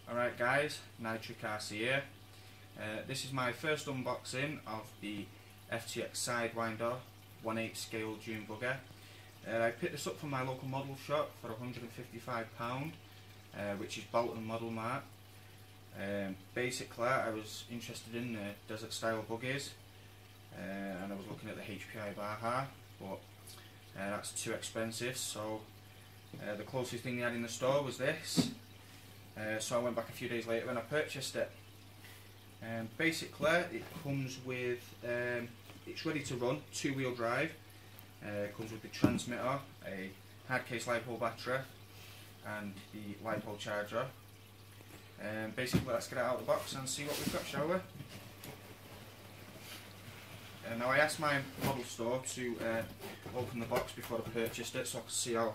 Alright guys, Nitric RC here. This is my first unboxing of the FTX Sidewinder 1/8 scale Dune Buggy. I picked this up from my local model shop for £155, which is Bolton model Mart. Basically I was interested in desert style buggies, and I was looking at the HPI Baja, but that's too expensive, so the closest thing they had in the store was this. So I went back a few days later and I purchased it. Basically it comes with, it's ready to run, 2-wheel drive. It comes with the transmitter, a hard case LiPo battery and the LiPo charger. Basically let's get it out of the box and see what we've got, shall we? Now I asked my model store to open the box before I purchased it so I could see how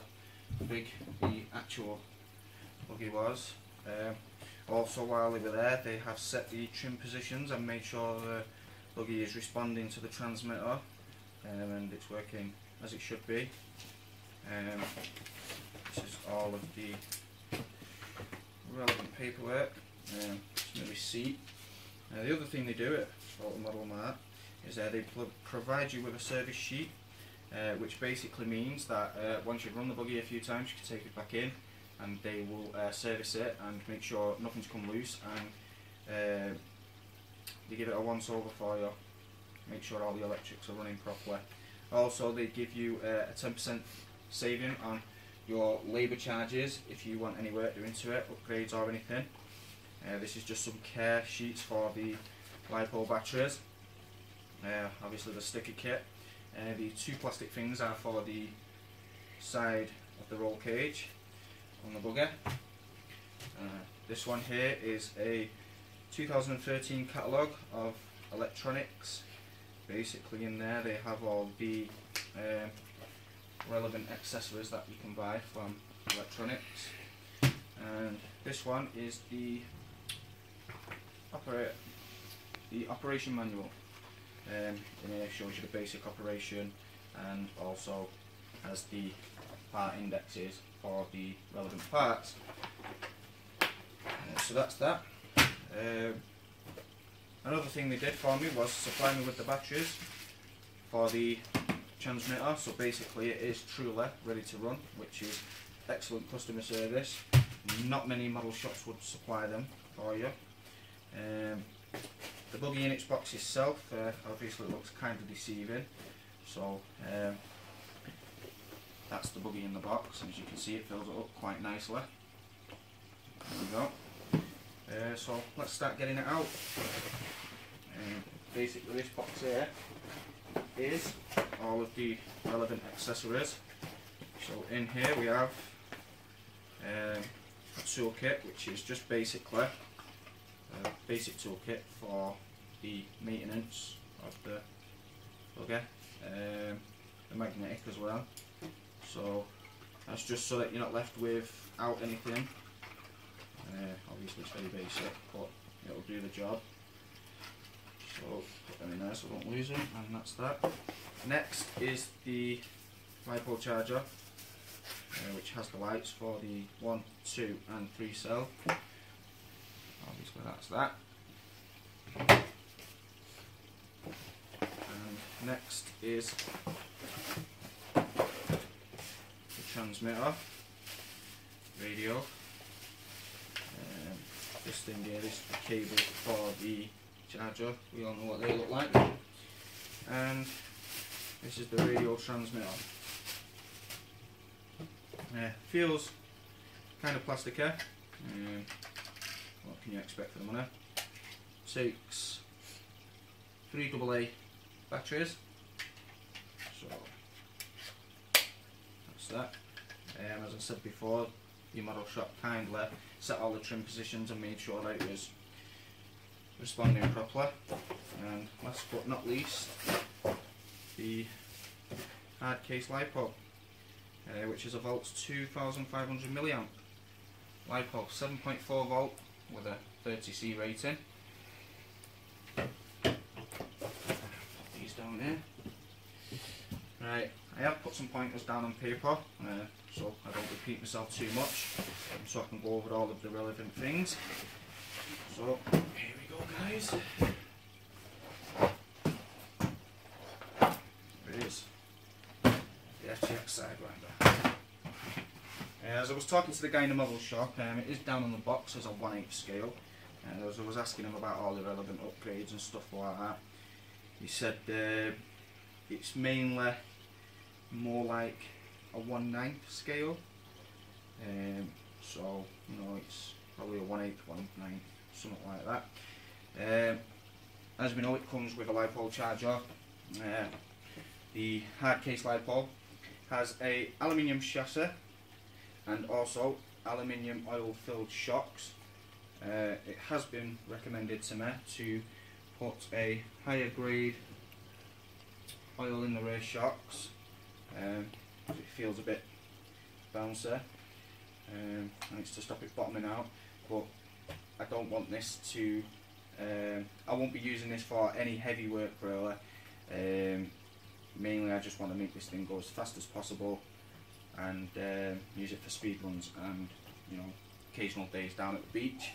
big the actual buggy was. Also while they were there they have set the trim positions and made sure the buggy is responding to the transmitter, and it's working as it should be. This is all of the relevant paperwork, the receipt. The other thing they do at Bolton Model Mart is they provide you with a service sheet, which basically means that once you've run the buggy a few times you can take it back in and they will service it and make sure nothing's come loose, and they give it a once over for you, make sure all the electrics are running properly. Also they give you a 10% saving on your labour charges if you want any work doing to it, upgrades or anything. This is just some care sheets for the LiPo batteries, obviously the sticker kit. The two plastic things are for the side of the roll cage on the buggy. This one here is a 2013 catalogue of Electronix. Basically in there they have all the relevant accessories that you can buy from Electronix. And this one is the operation manual. In here shows you the basic operation and also has the part indexes for the relevant parts. So that's that. Another thing they did for me was supply me with the batteries for the transmitter, so basically it is truly ready to run, which is excellent customer service. Not many model shops would supply them for you. The buggy in its box itself obviously looks kind of deceiving, so that's the buggy in the box, and as you can see it fills it up quite nicely. There we go. So let's start getting it out. Basically this box here is all of the relevant accessories. So in here we have a toolkit, which is just basically a basic toolkit for the maintenance of the buggy, the magnetic as well. So that's just so that you're not left without anything. Obviously it's very basic, but it'll do the job. So put them in there so I don't lose them, and that's that. Next is the LiPo charger, which has the lights for the 1, 2 and 3 cell. Obviously that's that. And next is the transmitter, radio. This thing here is the cable for the charger, we all know what they look like. And this is the radio transmitter. Feels kind of plasticky. What can you expect for the money? Takes 3 AA batteries. So that's that. As I said before, your model shop kindly set all the trim positions and made sure that it was responding properly. And last but not least, the hard case LiPo, which is a Volt 2500 milliamp LiPo, 7.4 volt with a 30C rating. Put these down here. Right, I have put some pointers down on paper, so I don't repeat myself too much, so I can go over all of the relevant things. So here we go, guys. There it is, the FTX Sidewinder. As I was talking to the guy in the model shop, it is down on the box as a 1/8 scale. As I was asking him about all the relevant upgrades and stuff like that, he said it's mainly more like a 1/9 scale. So, you know, it's probably a 1/8, 1/9, something like that. As we know, it comes with a LiPo charger. The hard case LiPo has a aluminium chassis and also aluminium oil filled shocks. It has been recommended to me to put a higher grade oil in the rear shocks. It feels a bit bouncy, and it's to stop it bottoming out, but I don't want this to, I won't be using this for any heavy work really. Mainly I just want to make this thing go as fast as possible and use it for speed runs and, you know, occasional days down at the beach.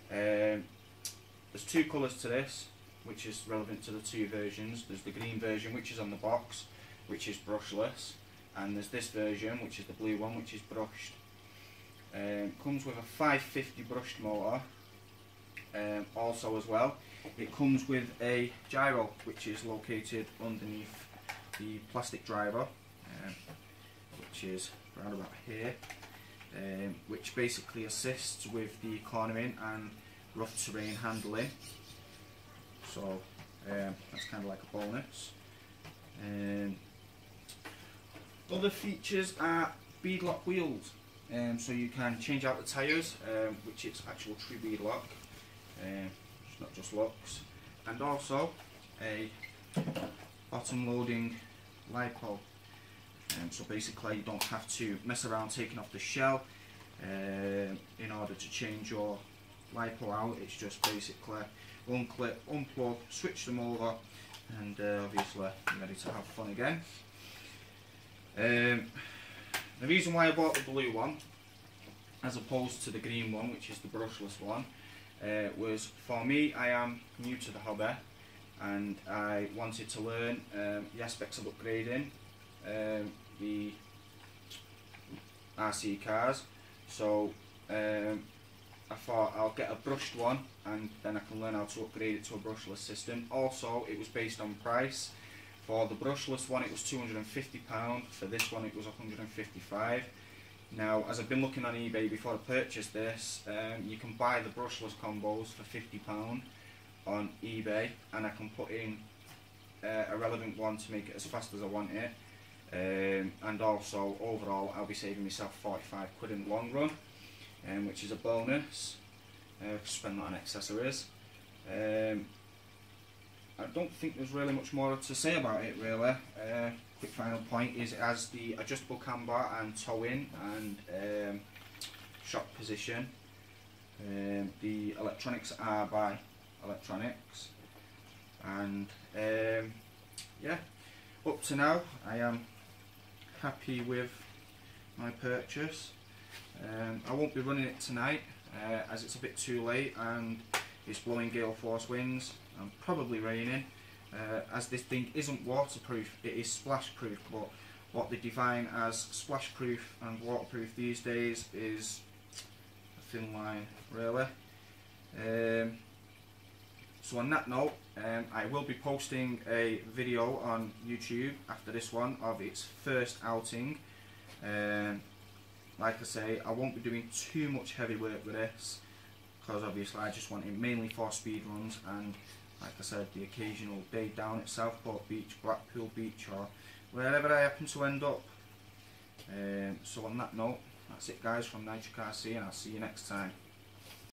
There's two colours to this, which is relevant to the two versions. There's the green version, which is on the box, which is brushless, and there's this version, which is the blue one, which is brushed. Comes with a 550 brushed motor. Also as well, it comes with a gyro, which is located underneath the plastic driver, which is around about here, which basically assists with the cornering and rough terrain handling. So that's kind of like a bonus. Other features are beadlock wheels, so you can change out the tyres, which is actual true beadlock, it's not just locks, and also a bottom loading LiPo. So basically you don't have to mess around taking off the shell in order to change your LiPo out. It's just basically unclip, unplug, switch them over, and obviously you're ready to have fun again. The reason why I bought the blue one as opposed to the green one, which is the brushless one, was for me, I am new to the hobby and I wanted to learn the aspects of upgrading the RC cars. So I thought I'll get a brushed one and then I can learn how to upgrade it to a brushless system. Also, it was based on price. For the brushless one it was £250, for this one it was £155. Now, as I've been looking on eBay before I purchased this, you can buy the brushless combos for £50 on eBay, and I can put in a relevant one to make it as fast as I want it. And also, overall, I'll be saving myself 45 quid in the long run, which is a bonus. Spend that on accessories. I don't think there's really much more to say about it really. Quick final point is it has the adjustable camber and tow in and shock position. The Electronix are by Electronix, and yeah, up to now I am happy with my purchase. I won't be running it tonight as it's a bit too late and it's blowing gale force winds and probably raining. As this thing isn't waterproof, it is splash proof, but what they define as splash proof and waterproof these days is a thin line really. So on that note, I will be posting a video on YouTube after this one of its first outing. Like I say, I won't be doing too much heavy work with this because obviously I just want it mainly for speed runs and, like I said, the occasional day down at Southport Beach, Blackpool Beach, or wherever I happen to end up. So on that note, that's it guys from Nitric RC, and I'll see you next time.